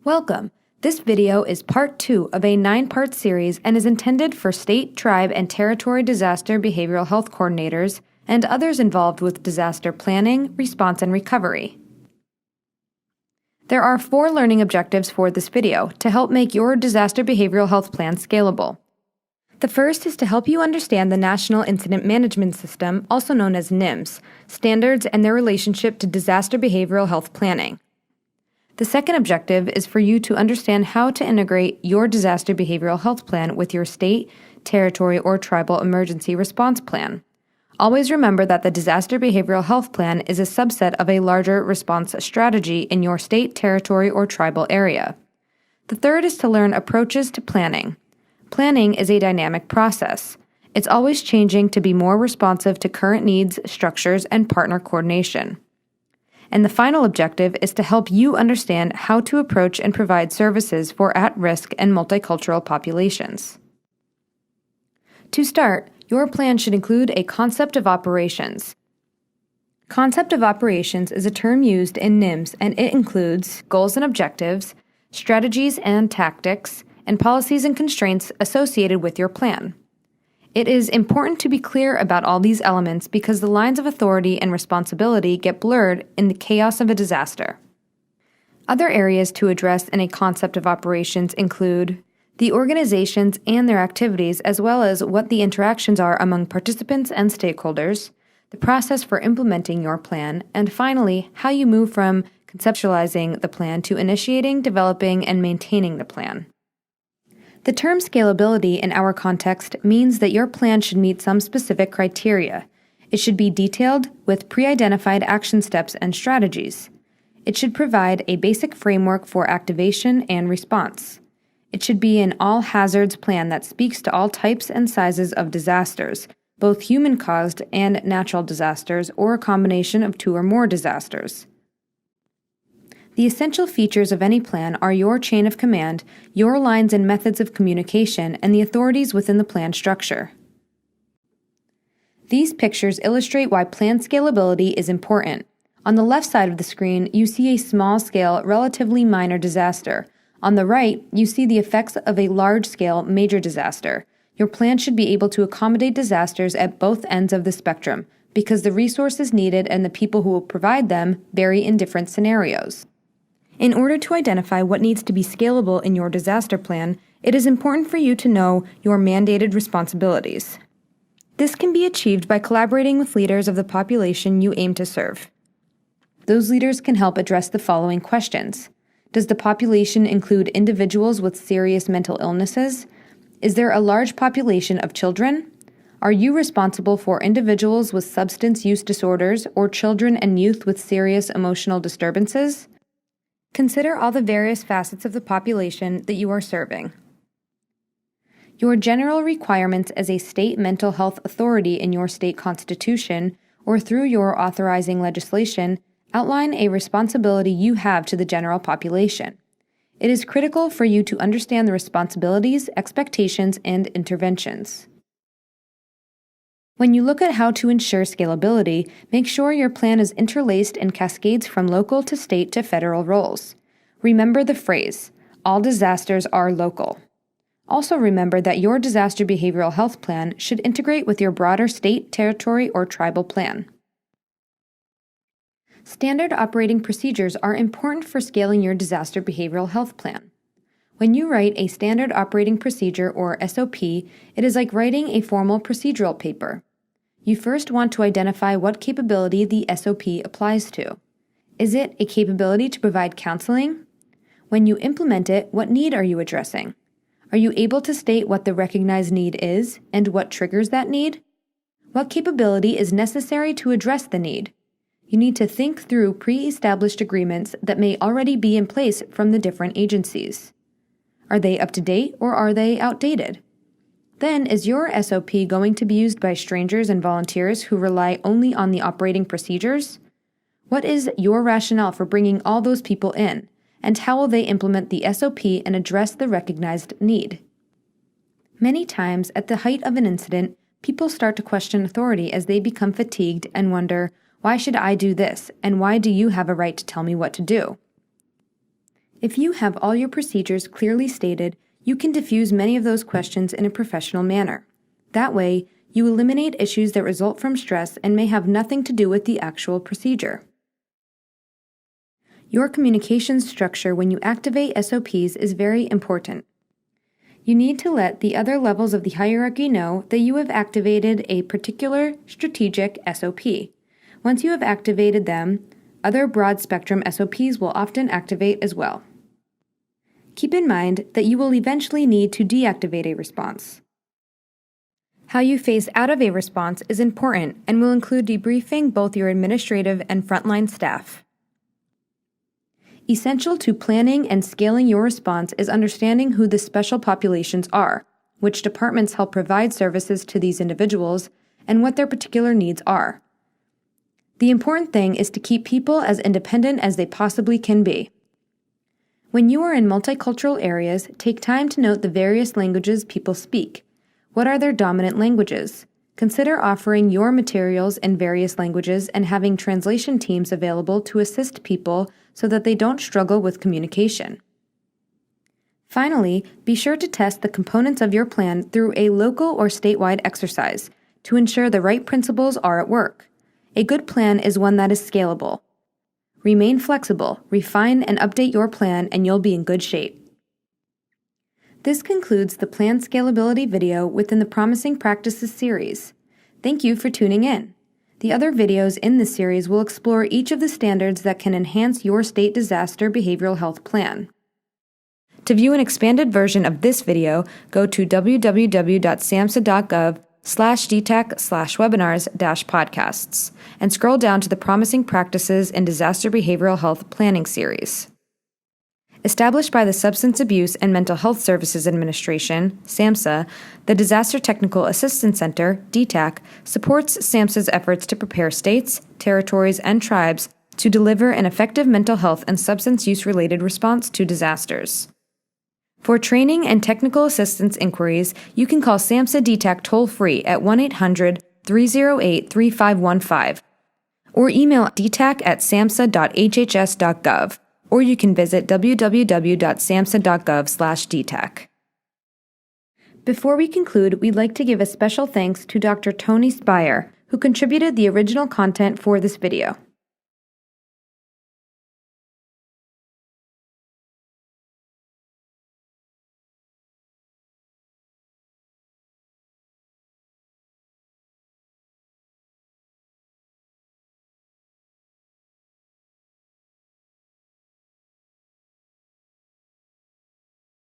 Welcome! This video is part 2 of a 9-part series and is intended for state, tribe, and territory disaster behavioral health coordinators and others involved with disaster planning, response, and recovery. There are 4 learning objectives for this video to help make your disaster behavioral health plan scalable. The first is to help you understand the National Incident Management System, also known as NIMS, standards and their relationship to disaster behavioral health planning. The second objective is for you to understand how to integrate your disaster behavioral health plan with your state, territory, or tribal emergency response plan. Always remember that the disaster behavioral health plan is a subset of a larger response strategy in your state, territory, or tribal area. The third is to learn approaches to planning. Planning is a dynamic process. It's always changing to be more responsive to current needs, structures, and partner coordination. And the final objective is to help you understand how to approach and provide services for at-risk and multicultural populations. To start, your plan should include a concept of operations. Concept of operations is a term used in NIMS, and it includes goals and objectives, strategies and tactics, and policies and constraints associated with your plan. It is important to be clear about all these elements because the lines of authority and responsibility get blurred in the chaos of a disaster. Other areas to address in a concept of operations include the organizations and their activities, as well as what the interactions are among participants and stakeholders, the process for implementing your plan, and finally, how you move from conceptualizing the plan to initiating, developing, and maintaining the plan. The term scalability in our context means that your plan should meet some specific criteria. It should be detailed with pre-identified action steps and strategies. It should provide a basic framework for activation and response. It should be an all-hazards plan that speaks to all types and sizes of disasters, both human-caused and natural disasters, or a combination of 2 or more disasters. The essential features of any plan are your chain of command, your lines and methods of communication, and the authorities within the plan structure. These pictures illustrate why plan scalability is important. On the left side of the screen, you see a small-scale, relatively minor disaster. On the right, you see the effects of a large-scale, major disaster. Your plan should be able to accommodate disasters at both ends of the spectrum, because the resources needed and the people who will provide them vary in different scenarios. In order to identify what needs to be scalable in your disaster plan, it is important for you to know your mandated responsibilities. This can be achieved by collaborating with leaders of the population you aim to serve. Those leaders can help address the following questions. Does the population include individuals with serious mental illnesses? Is there a large population of children? Are you responsible for individuals with substance use disorders or children and youth with serious emotional disturbances? Consider all the various facets of the population that you are serving. Your general requirements as a state mental health authority in your state constitution or through your authorizing legislation outline a responsibility you have to the general population. It is critical for you to understand the responsibilities, expectations, and interventions. When you look at how to ensure scalability, make sure your plan is interlaced and cascades from local to state to federal roles. Remember the phrase, all disasters are local. Also remember that your disaster behavioral health plan should integrate with your broader state, territory, or tribal plan. Standard operating procedures are important for scaling your disaster behavioral health plan. When you write a standard operating procedure, or SOP, it is like writing a formal procedural paper. You first want to identify what capability the SOP applies to. Is it a capability to provide counseling? When you implement it, what need are you addressing? Are you able to state what the recognized need is and what triggers that need? What capability is necessary to address the need? You need to think through pre-established agreements that may already be in place from the different agencies. Are they up to date or are they outdated? Then, is your SOP going to be used by strangers and volunteers who rely only on the operating procedures? What is your rationale for bringing all those people in, and how will they implement the SOP and address the recognized need? Many times, at the height of an incident, people start to question authority as they become fatigued and wonder, why should I do this, and why do you have a right to tell me what to do? If you have all your procedures clearly stated, you can diffuse many of those questions in a professional manner. That way, you eliminate issues that result from stress and may have nothing to do with the actual procedure. Your communication structure when you activate SOPs is very important. You need to let the other levels of the hierarchy know that you have activated a particular strategic SOP. Once you have activated them, other broad-spectrum SOPs will often activate as well. Keep in mind that you will eventually need to deactivate a response. How you phase out of a response is important and will include debriefing both your administrative and frontline staff. Essential to planning and scaling your response is understanding who the special populations are, which departments help provide services to these individuals, and what their particular needs are. The important thing is to keep people as independent as they possibly can be. When you are in multicultural areas, take time to note the various languages people speak. What are their dominant languages? Consider offering your materials in various languages and having translation teams available to assist people so that they don't struggle with communication. Finally, be sure to test the components of your plan through a local or statewide exercise to ensure the right principles are at work. A good plan is one that is scalable. Remain flexible, refine and update your plan, and you'll be in good shape. This concludes the Plan Scalability video within the Promising Practices series. Thank you for tuning in. The other videos in this series will explore each of the standards that can enhance your state disaster behavioral health plan. To view an expanded version of this video, go to www.samhsa.gov/dtac/webinars-podcasts and scroll down to the Promising Practices in Disaster Behavioral Health Planning series. Established by the Substance Abuse and Mental Health Services Administration, SAMHSA, the Disaster Technical Assistance Center, DTAC, supports SAMHSA's efforts to prepare states, territories, and tribes to deliver an effective mental health and substance use-related response to disasters. For training and technical assistance inquiries, you can call SAMHSA DTAC toll-free at 1-800-308-3515 or email dtac@samhsa.hhs.gov, or you can visit www.samhsa.gov/dtac. Before we conclude, we'd like to give a special thanks to Dr. Tony Spire, who contributed the original content for this video.